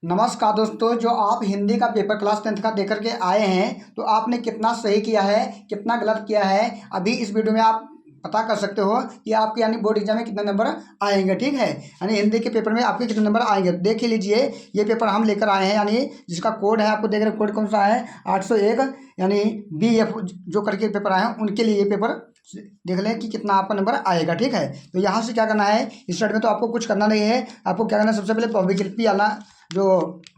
नमस्कार दोस्तों, जो आप हिंदी का पेपर क्लास 10th का देकर के आए हैं तो आपने कितना सही किया है, कितना गलत किया है, अभी इस वीडियो में आप पता कर सकते हो कि आपके यानी बोर्ड एग्जाम में कितने नंबर आएंगे। ठीक है, यानी हिंदी के पेपर में आपके कितने नंबर आएंगे देख ही लीजिए। ये पेपर हम लेकर आए हैं, यानी जिसका कोड है आपको देख रहे, कोड कौन सा है 801, यानी BF जो करके पेपर आए हैं उनके लिए ये पेपर देख लें कि कितना आपका नंबर आएगा। ठीक है, तो यहाँ से क्या करना है, इस साइड में तो आपको कुछ करना नहीं है। आपको क्या करना है, सबसे पहले प्रोबेबिलिटी वाला जो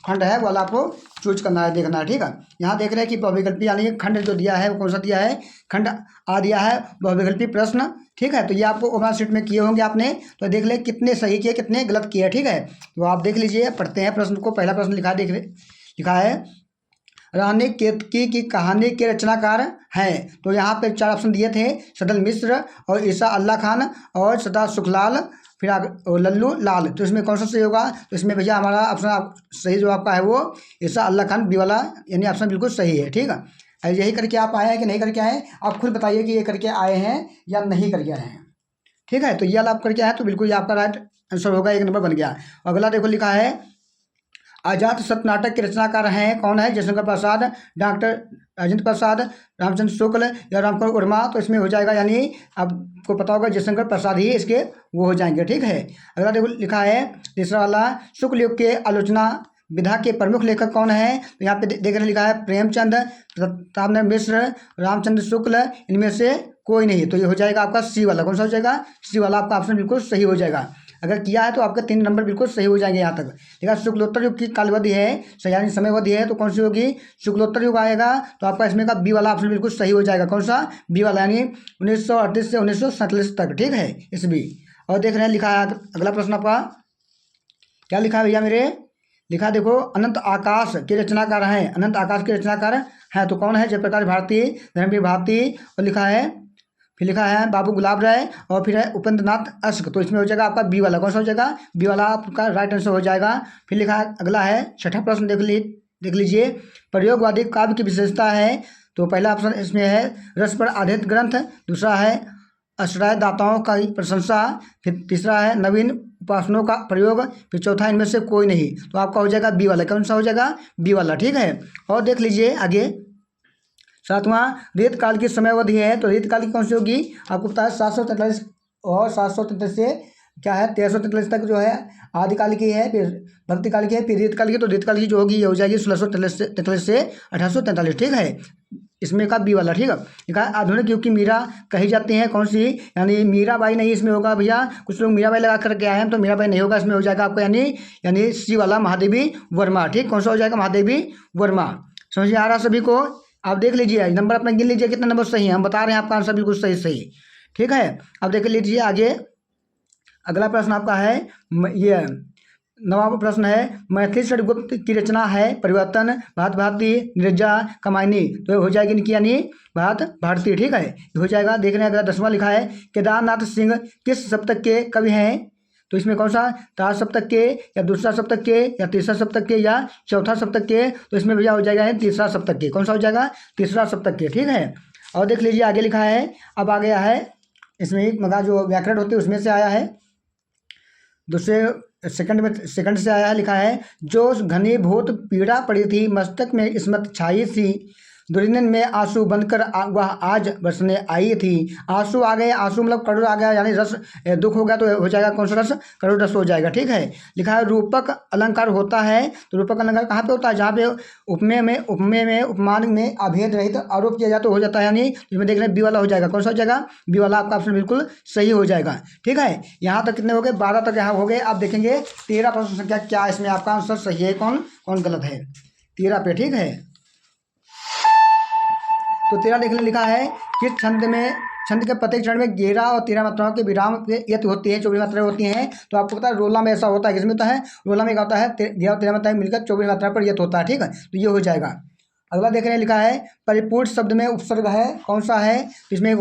खंड है वाला आपको चूज करना है, देखना है। ठीक है, यहाँ देख रहे हैं कि बहुविकल्पी यानी खंड जो दिया है वो कौन सा दिया है, खंड आ दिया है बहुविकल्पी प्रश्न। ठीक है, तो ये आपको ओवरऑल शीट में किए होंगे आपने, तो देख ले कितने सही किए कितने गलत किए। ठीक है, तो आप देख लीजिए, पढ़ते हैं प्रश्न को। पहला प्रश्न लिखा है रानी केतकी की कहानी के रचनाकार हैं। तो यहाँ पे 4 ऑप्शन दिए थे, सदल मिश्र और ईसा अल्लाह खान और सदा सुखलाल, फिर और लल्लू लाल। तो इसमें कौन सा सही होगा, तो इसमें भैया हमारा ऑप्शन सही जो आपका है वो ईसा अल्लाह खान बी वाला, यानी ऑप्शन बिल्कुल सही है। ठीक है, यही करके आप आए हैं कि नहीं करके आए हैं, आप खुद बताइए कि ये करके आए हैं या नहीं करके आए हैं। ठीक है, तो ये वाला आप करके आए हैं तो बिल्कुल ये आपका राइट आंसर होगा, 1 नंबर बन गया। अगला देखो, लिखा है आजाद सत्य नाटक के रचनाकार हैं, कौन है, जयशंकर प्रसाद, डॉक्टर राजेंद्र प्रसाद, रामचंद्र शुक्ल या रामकुमार वर्मा। तो इसमें हो जाएगा, यानी आपको पता होगा जयशंकर प्रसाद ही इसके वो हो जाएंगे। ठीक है, अगला देखो, लिखा है तीसरा वाला, शुक्ल युग के आलोचना विधा के प्रमुख लेखक कौन है। तो यहाँ पे देख रहे लिखा है प्रेमचंद, प्रतापनंद मिश्र, रामचंद्र शुक्ल, इनमें से कोई नहीं। तो ये हो जाएगा आपका सी वाला। कौन सा हो जाएगा, सी वाला आपका ऑप्शन बिल्कुल सही हो जाएगा। अगर किया है तो आपके 3 नंबर बिल्कुल सही हो जाएंगे यहाँ तक। देखा, शुक्लोत्तर युग की कालवधि है, यानी समयवधि है, तो कौन सी होगी, शुक्लोत्तर युग आएगा। तो आपका इसमें का बी वाला ऑप्शन बिल्कुल सही हो जाएगा। कौन सा, बी वाला, यानी 1938 से 1947 तक। ठीक है, इस बी। और देख रहे हैं, लिखा है अगला प्रश्न आपका क्या लिखा है भैया मेरे, लिखा देखो अनंत आकाश के रचनाकार हैं, अनंत आकाश के रचनाकार हैं तो कौन है, जयप्रकाश भारती, धर्मवीर भारती, और लिखा है फिर लिखा है बाबू गुलाब राय, और फिर है उपेंद्र नाथ अश्क। तो इसमें हो जाएगा आपका बी वाला। कौन सा हो जाएगा, बी वाला आपका राइट आंसर हो जाएगा। फिर लिखा है अगला है छठा प्रश्न, देख लीजिए, प्रयोगवादी काव्य की विशेषता है। तो पहला ऑप्शन इसमें है रस पर आधारित ग्रंथ, दूसरा है आश्रयदाताओं का प्रशंसा, फिर तीसरा है नवीन उपासनों का प्रयोग, फिर चौथा इनमें से कोई नहीं। तो आपका हो जाएगा बी वाला। कौन सा हो जाएगा, बी वाला। ठीक है, और देख लीजिए आगे, सातवां रेत काल की समयावधि है। तो रेत काल की कौन सी होगी, आपको पता है 743 और 743 से क्या है 1343 तक जो है आदिकाल की है, फिर भक्ति काल की है, फिर रेत काल की। तो रेत काल की जो होगी ये हो जाएगी 1643 से 1843। ठीक है, इसमें का बी वाला। ठीक है, लिखा है आधुनिक युग की मीरा कही जाती है, कौन सी, यानी मीराबाई नहीं इसमें होगा भैया, कुछ लोग मीराबाई लगा करके आए हैं तो मीराबाई नहीं होगा, इसमें हो जाएगा आपका यानी सी वाला महादेवी वर्मा। ठीक, कौन सा हो जाएगा, महादेवी वर्मा। समझ में आ रहा सभी को, आप देख लीजिए नंबर अपना गिन लीजिए कितने नंबर सही है, हम बता रहे हैं आपका आंसर बिल्कुल सही सही। ठीक है, अब देख लीजिए आगे, अगला प्रश्न आपका है ये 9वां प्रश्न है, मैथिली षटगुप्त की रचना है परिवर्तन, भात भारती, नीरजा, कमायनी। तो ये हो जाएगी इनकी, यानी भात भारती। ठीक है, ये हो जाएगा। देख रहे हैं अगला 10वां लिखा है केदारनाथ सिंह किस शतक के कवि हैं। तो इसमें कौन सा, 4 शतक के या दूसरा शतक के या तीसरा शतक के या चौथा शतक के। तो इसमें भैया हो जाएगा तीसरा शतक के। कौन सा हो जाएगा, तीसरा शतक के। ठीक है, और देख लीजिए आगे लिखा है, अब आ गया है इसमें मगा जो व्याकरण होते हैं उसमें से आया है, दूसरे सेकंड से आया है। लिखा है जो घनीभूत पीड़ा पड़ी थी मस्तक में इसमत छाई थी, दुर्जन में आंसू बनकर वह आज बरसने आई थी। आंसू आ गए, आंसू मतलब करुण आ गया, यानी रस दुख हो गया तो हो जाएगा कौन सा रस, करुण रस हो जाएगा। ठीक है, लिखा है रूपक अलंकार होता है। तो रूपक अलंकार कहाँ पे होता है, जहाँ पे उपमेय में उपमान में अभेद रहित आरोप किया जाए तो हो जाता है, यानी इसमें देख रहे हैं बी वाला हो जाएगा। कौन सा हो जाएगा, बी वाला आपका ऑप्शन बिल्कुल सही हो जाएगा। ठीक है, यहाँ तक कितने हो गए, 12 तक यहाँ हो गए। आप देखेंगे 13 प्रश्न संख्या क्या इसमें आपका आंसर सही है, कौन कौन गलत है 13 पे। ठीक है, तो 13 देखने लिखा है किस छंद के प्रत्येक चरण में 11 और 13 मात्राओं के विराम यत होती है, 24 मात्राएं होती हैं। तो आपको पता है रोला में ऐसा होता है, किसमें होता है, रोला में क्या होता है 11 और 13 मात्राएं मिलकर 24 मात्रा पर यत होता है। ठीक है, तो ये हो जाएगा। अगला देख रहे हैं, लिखा है परिपूर्ण शब्द में उपसर्ग है, कौन सा है, तो इसमें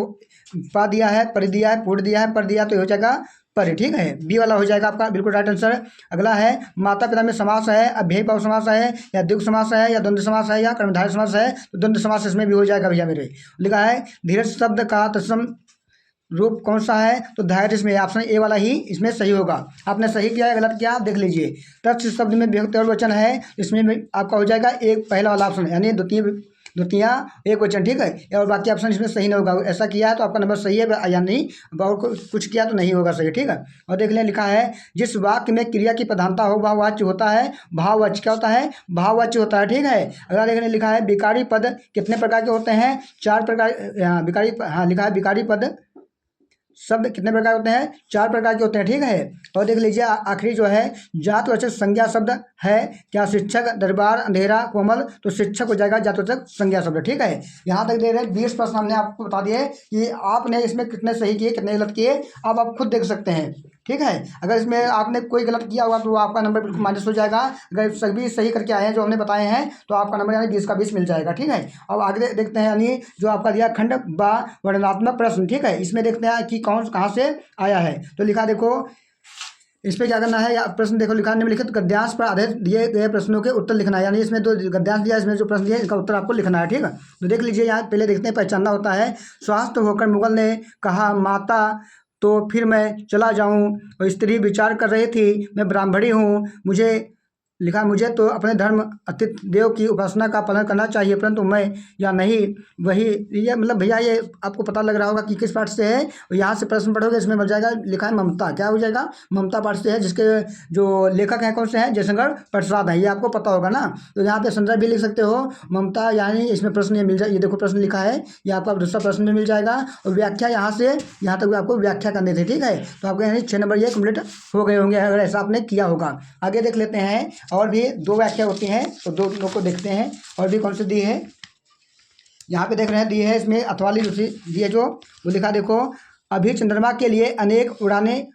पा दिया है, परि दिया है, पूर्ण दिया है, पर दिया, तो ये हो जाएगा पर। ठीक है, बी वाला हो जाएगा आपका बिल्कुल राइट आंसर। अगला है माता पिता में समास है, अव्ययी भाव समास है या द्विगु समास है या द्वंद्व समास है या कर्मधारय समास है। तो द्वंद्व समास इसमें भी हो जाएगा भैया मेरे। लिखा है धीरज शब्द का तत्सम रूप कौन सा है, तो धैर्य इसमें ऑप्शन ए वाला ही इसमें सही होगा। आपने सही किया है गलत किया आप देख लीजिए। तत्स शब्द में विभक्ति और वचन है, इसमें भी आपका हो जाएगा एक पहला वाला ऑप्शन यानी द्वितीय एक वचन, ठीक है। और बाकी ऑप्शन इसमें सही नहीं होगा। ऐसा किया है तो आपका नंबर सही है या नहीं, और कुछ किया तो नहीं होगा सही, ठीक है। और देख लें लिखा है जिस वाक्य में क्रिया की प्रधानता हो वह वाच्य होता है भाववाच्य। क्या होता है, भाववाच्य होता है, ठीक है। अगला देख लें लिखा है विकारी पद कितने प्रकार के होते हैं, 4 प्रकार। विकारी, हाँ लिखा है विकारी पद शब्द कितने प्रकार होते हैं, 4 प्रकार के होते हैं, ठीक है। और देख लीजिए आखिरी जो है जातवाचक संज्ञा शब्द है क्या, शिक्षक, दरबार, अंधेरा, कोमल, तो शिक्षक हो जाएगा जातवाचक संज्ञा शब्द, ठीक है। यहाँ तक दे रहे 20 प्रश्न हमने आपको बता दिए कि आपने इसमें कितने सही किए कितने गलत किए, अब आप खुद देख सकते हैं, ठीक है। अगर इसमें आपने कोई गलत किया होगा तो आपका नंबर बिल्कुल माइनस हो जाएगा। अगर सभी सही करके आए हैं जो हमने बताए हैं तो आपका नंबर यानी 20 का 20 मिल जाएगा, ठीक है। अब आगे देखते हैं यानी जो आपका दिया खंड व वर्णनात्मक प्रश्न, ठीक है। इसमें देखते हैं कि कौन कहाँ से आया है। तो लिखा देखो इस पर क्या करना है, या प्रश्न देखो लिखा निम्नलिखित गद्यांश पर आधारित दिए गए प्रश्नों के उत्तर लिखना है। यानी इसमें जो गद्यांश दिया है इसमें जो प्रश्न दिया है इसका उत्तर आपको लिखना है, ठीक है। तो देख लीजिए यहाँ पहले देखते हैं पहचानना होता है। स्वस्थ होकर मुगल ने कहा माता तो फिर मैं चला जाऊं, और स्त्री विचार कर रही थी मैं ब्राह्मणी हूँ, मुझे लिखा मुझे तो अपने धर्म अतिथि देव की उपासना का पालन करना चाहिए परंतु मैं या नहीं वही, ये मतलब भैया ये आपको पता लग रहा होगा कि किस पाठ से है। और यहाँ से प्रश्न पढ़ोगे इसमें मिल जाएगा लिखा है ममता, क्या हो जाएगा ममता पाठ से है, जिसके जो लेखक हैं कौन से हैं जयशंकर प्रसाद हैं, ये आपको पता होगा ना। तो यहाँ पे संदर्भ भी लिख सकते हो ममता, यानी इसमें प्रश्न ये मिल जाए, ये देखो प्रश्न लिखा है ये आपका दूसरा प्रश्न में मिल जाएगा। और व्याख्या यहाँ से यहाँ तक भी आपको व्याख्या करनी थी, ठीक है। तो आपके यानी 6 नंबर ये कंप्लीट हो गए होंगे अगर ऐसा आपने किया होगा। आगे देख लेते हैं और भी 2 व्याख्या होती हैं तो 2 लोग को देखते हैं और भी कौन सी दी है। यहाँ पे देख रहे हैं दी है इसमें अथवाली दूसरी दी है जो वो लिखा देखो अभी चंद्रमा के लिए अनेक उड़ानें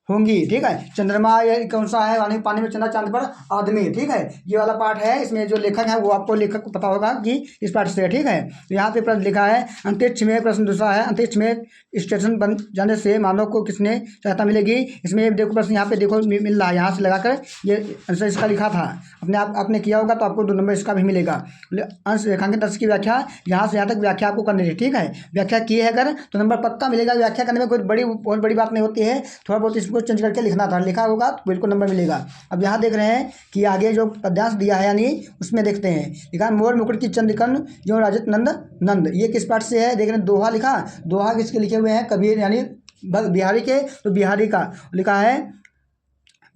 होंगी, ठीक है। चंद्रमा ये कौन सा है, यानी पानी में चंद्रा चांद पर आदमी, ठीक है। ये वाला पाठ है, इसमें जो लेखक है वो आपको लेखक को पता होगा कि इस पाठ से है, ठीक है। तो यहाँ पे प्रश्न लिखा है अंतरिक्ष में, प्रश्न दूसरा है अंतरिक्ष में स्टेशन बन जाने से मानव को किसने सहायता मिलेगी। इसमें देखो प्रश्न यहाँ पे देखो मिल रहा है, यहाँ से लगाकर ये आंसर इसका लिखा था, अपने आपने किया होगा तो आपको 2 नंबर इसका भी मिलेगा। अंश रेखांकित अंश की व्याख्या यहाँ से यहाँ तक व्याख्या आपको करनी थी, ठीक है। व्याख्या की है अगर तो नंबर पक्का मिलेगा। व्याख्या करने में कोई बहुत बड़ी बात नहीं होती है, थोड़ा बहुत इसको चेंज करके लिखना था, लिखा होगा तो बिल्कुल नंबर मिलेगा। अब यहाँ देख रहे हैं कि आगे जो पद्यांश दिया है यानी उसमें देखते हैं लिखा मोर मुकुट की चंद्रकन जो राजत नंद, ये किस पाठ से है देख रहे हैं। दोहा लिखा, दोहा किसके लिखे हुए हैं कबीर यानी बिहारी के, तो बिहारी का लिखा है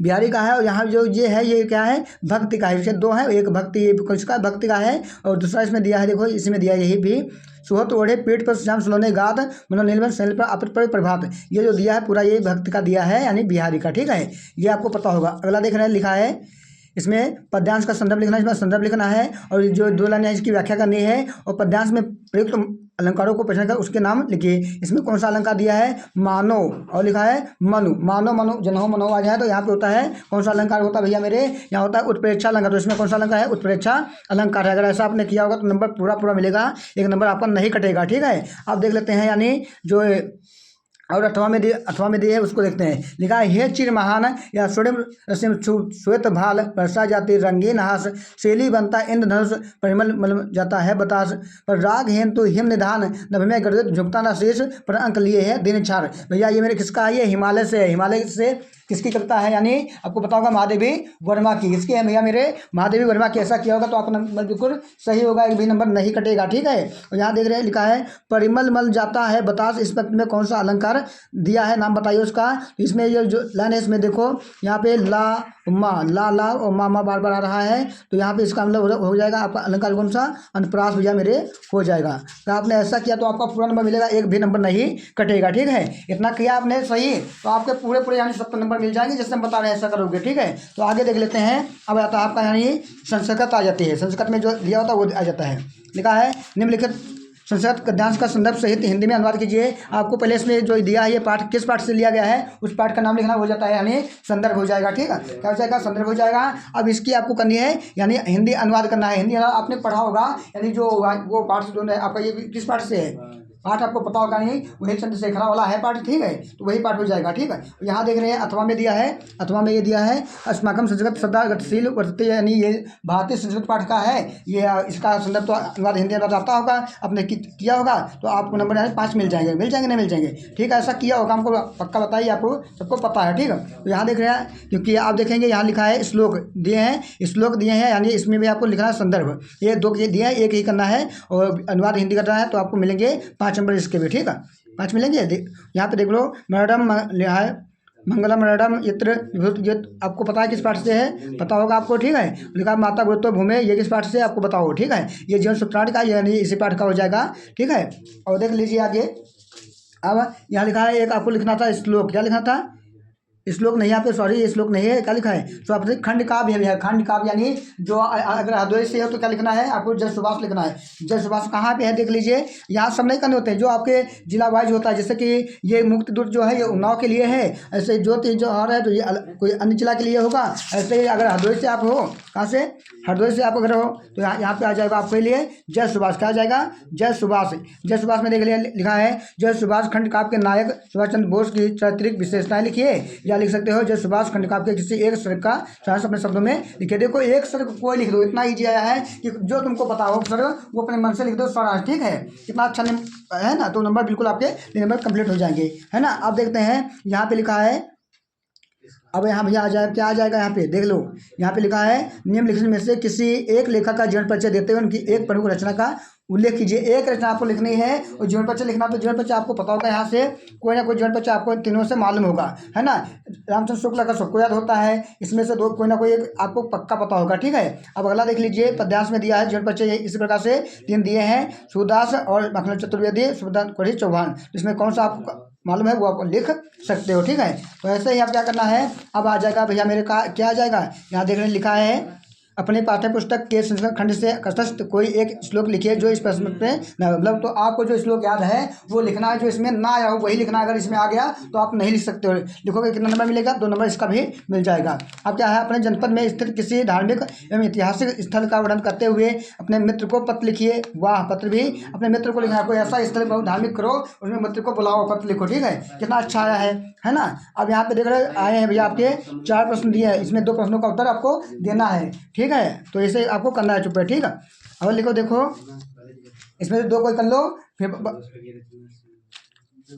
बिहारी का है। और यहाँ जो ये है ये क्या है भक्ति का है, इसके 2 है, एक भक्ति किसका भक्ति का है और दूसरा इसमें दिया है देखो इसमें दिया है यही भी सुहत ओढ़े पीठ पर श्याम सुलोने गात मनो नीलवन शैल पर अपत पर प्रभात, ये जो दिया है पूरा ये भक्ति का दिया है यानी बिहारी का, ठीक है। ये आपको पता होगा। अगला देख रहे हैं लिखा है इसमें पद्यांश का संदर्भ लिखना है, इसमें संदर्भ लिखना है और जो 2 लाइन है इसकी व्याख्या करनी है और पद्यांश में प्रयुक्त अलंकारों को पहचान कर उसके नाम लिखिए। इसमें कौन सा अलंकार दिया है मानो और लिखा है मनु, मानो मनो जनहो मनो आ जाए तो यहाँ पे होता है कौन सा अलंकार होता है भैया मेरे, यहाँ होता है उत्प्रेक्षा अलंकार। तो इसमें कौन सा अलंकार है उत्प्रेक्षा अलंकार है। अगर ऐसा आपने किया होगा तो नंबर पूरा मिलेगा, 1 नंबर आपका नहीं कटेगा, ठीक है। आप देख लेते हैं यानी जो और अथवा में दिए है उसको देखते हैं। लिखा है हे चिर महान या स्वयं रसिम श्वेत भाल वर्षा जाति रंगीन हास शैली बनता इंद्रधनुष परिमल मल जाता है बतास पर राग हेन तो हिम निधान नभ में गर्दित झुकता न शेष पर अंक लिए है दिन छार। भैया ये मेरे किसका है, ये हिमालय से है। हिमालय से किसकी कविता है यानी आपको पता होगा महादेवी वर्मा की। किसकी है भैया मेरे महादेवी वर्मा की। ऐसा किया होगा तो आपका नंबर बिल्कुल सही होगा, एक भी नंबर नहीं कटेगा, ठीक है। और यहाँ देख रहे हैं लिखा है परिमल मल जाता है बतास, इस वक्त में कौन सा अलंकार दिया है नाम बताइए उसका। इसमें ये जो लाइन है इसमें देखो यहाँ पे ला और मा बार बार आ रहा है तो यहाँ पे इसका मतलब हो जाएगा आपका अलंकार कौन सा अनुप्रास भैया मेरे हो जाएगा। तो आपने ऐसा किया तो आपका पूरा नंबर मिलेगा, एक भी नंबर नहीं कटेगा, ठीक है। इतना किया आपने सही तो आपके पूरे यानी 70 नंबर मिल जाएंगे, जैसे हम बता रहे हैं ऐसा करोगे, ठीक है। तो आगे देख लेते हैं। अब आता है आपका यानी संस्कृत आ जाती है, संस्कृत में जो दिया होता है वो आ जाता है। लिखा है निम्नलिखित संस्कृत गद्यांश का संदर्भ सहित हिंदी में अनुवाद कीजिए। आपको पहले इसमें जो दिया है ये पाठ किस पाठ से लिया गया है उस पाठ का नाम लिखना हो जाता है यानी संदर्भ हो जाएगा, ठीक है। क्या हो जाएगा संदर्भ हो जाएगा। अब इसकी आपको करनी है यानी हिंदी अनुवाद करना है। हिंदी आपने पढ़ा होगा यानी जो वो पाठ जो है आपका ये किस पाठ से है पाठ आपको पता होगा नहीं, वही चंद्रशेखरा वाला है पाठ, ठीक है, तो वही पाठ हो जाएगा, ठीक है। यहाँ देख रहे हैं अथवा में दिया है, अथवा में ये दिया है अस्माकम संस्कृत सदा गतिशील वर्तते, यानी ये भारतीय संस्कृत पाठ का है। ये इसका संदर्भ तो अनुवाद हिंदी अनुवाद आता होगा, आपने किया होगा, तो आपको नंबर 5 मिल जाएंगे, नहीं मिल जाएंगे, ठीक है। ऐसा किया होगा, हमको पक्का बताइए, आपको सबको पता है, ठीक है। तो यहाँ देख रहे हैं, क्योंकि आप देखेंगे यहाँ लिखा है श्लोक दिए हैं, यानी इसमें भी आपको लिखना है संदर्भ, ये 2 दिए हैं, एक ही करना है और अनुवाद हिंदी करना है, तो आपको मिलेंगे 5 नंबर इसके भी, ठीक है, 5 मिलेंगे। यहाँ पे देख लो, मैडम लिखा है मंगलम मैडम इत्र विभूत, आपको पता है किस पाठ से है, पता होगा आपको, ठीक है। लिखा माता गुरुत्व भूमि, ये किस पाठ से आपको बताओ, ठीक है। ये जीवन सूत्रार्थ का, यानी इसी पाठ का हो जाएगा, ठीक है। और देख लीजिए आगे, अब यहाँ लिखा है एक आपको लिखना था श्लोक, क्या लिखना था, श्लोक नहीं, यहाँ पे सॉरी ये श्लोक नहीं है, क्या लिखा है, तो आप खंड काव्य है, खंड काव्य, यानी जो अगर हृदय से है तो क्या लिखना है आपको, जय सुभाष लिखना है। जय सुभाष कहाँ पे है देख लीजिए, यहाँ सब नहीं करने होते हैं, जो आपके जिला वाइज होता है, जैसे कि ये मुक्त दूत जो है ये उन्नाव के लिए है, ऐसे ज्योति जो आ रहा है तो ये कोई अन्य जिला के लिए होगा। ऐसे ही अगर हृदय से आप हो, कहाँ से, हृदय से आप अगर हो तो यहाँ पे आ जाएगा आपके लिए जय सुभाष, क्या आ जाएगा, जय सुभाष। जय सुभाष में देख लिखा है जय सुभाष खंड काव्य के नायक सुभाष चंद्र बोस की चारित्रिक विशेषताएं लिखिए, या लिख सकते हो जय सुभाष खंड काव्य के किसी एक सर्ग का सारांश अपने शब्दों में लिखिए। देखो एक सर्ग कोई लिख दो, इतना ईजी आया है कि जो तुमको पता हो सर्ग वो अपने मन से लिख दो सारांश, ठीक है, कितना अच्छा है ना, तो नंबर बिल्कुल आपके नंबर कंप्लीट हो जाएंगे, है ना। अब देखते हैं यहाँ पे लिखा है, अब यहाँ भैया आ जाए, क्या आ जाएगा यहाँ पे देख लो, यहाँ पे लिखा है निम्नलिखित में से किसी एक लेखक का जीवन परिचय देते हुए उनकी एक प्रमुख रचना का उल्लेख कीजिए। एक रचना आपको लिखनी है और जीवन परिचय लिखना, तो जीवन परिचय आपको पता होगा, यहाँ से कोई ना कोई जीवन परिचय आपको तीनों से मालूम होगा, है ना। रामचंद्र शुक्ला का सबको याद होता है, इसमें से दो कोई ना कोई एक आपको पक्का पता होगा, ठीक है। अब अगला देख लीजिए, पद्यांश में दिया है जीवन परिचय इसी प्रकार से 3 दिए हैं, सूरदास और मखनलाल चतुर्वेदी, सुबोधन कोरी चौहान, इसमें कौन सा आपको मालूम है वो आप लिख सकते हो, ठीक है। तो ऐसे ही आप क्या करना है, अब आ जाएगा भैया मेरे का क्या आ जाएगा, यहाँ देखने लिखा है अपने पाठ्य पुस्तक के संस्कृत खंड से कंठस्थ कोई एक श्लोक लिखिए जो इस प्रश्न पे मतलब, तो आपको जो श्लोक याद है वो लिखना है, जो इसमें ना आया हो वही लिखना है। अगर इसमें आ गया तो आप नहीं लिख सकते हो, लिखोगे कितना नंबर मिलेगा, 2 नंबर इसका भी मिल जाएगा। अब क्या है, अपने जनपद में स्थित किसी धार्मिक एवं ऐतिहासिक स्थल का वर्णन करते हुए अपने मित्र को पत्र लिखिए। वाह, पत्र भी अपने मित्र को लिखना है, कोई ऐसा स्थल बहुत धार्मिक करो उसमें मित्र को बुलाओ, पत्र लिखो, ठीक है, कितना अच्छा आया है ना। अब यहाँ पे देख रहे आए हैं भैया आपके 4 प्रश्न दिए हैं, इसमें 2 प्रश्नों का उत्तर आपको देना है, ठीक है, तो इसे आपको करना है चुप है, ठीक है। अब लिखो, देखो इसमें से 2 कोई कर लो, फिर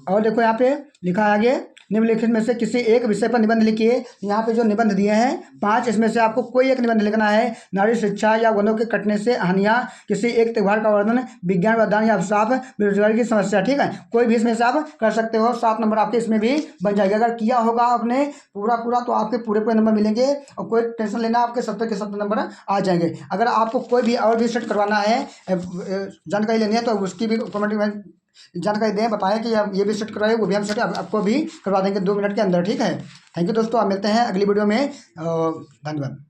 और देखो यहाँ पे लिखा है आगे निम्नलिखित में से किसी एक विषय पर निबंध लिखिए। यहाँ पे जो निबंध दिए हैं 5, इसमें से आपको कोई एक निबंध लिखना है। नारी शिक्षा या वनों के कटने से हानियाँ, किसी एक त्यौहार का वर्णन, विज्ञान वरदान या अभिशाप, बेरोजगारी की समस्या, ठीक है, कोई भी इसमें से आप कर सकते हो। 7 नंबर आपके इसमें भी बन जाएगा। अगर किया होगा आपने पूरा तो आपके पूरे नंबर मिलेंगे और कोई टेंशन लेना, आपके 70 के 70 नंबर आ जाएंगे। अगर आपको कोई भी और भी सेट करवाना है, जानकारी लेनी है, तो उसकी भी कमेंट में जानकारी दें, बताएं कि हम ये भी सेट करवाए, वो भी हम सेट आपको भी करवा देंगे 2 मिनट के अंदर, ठीक है। थैंक यू दोस्तों, आप मिलते हैं अगली वीडियो में, धन्यवाद।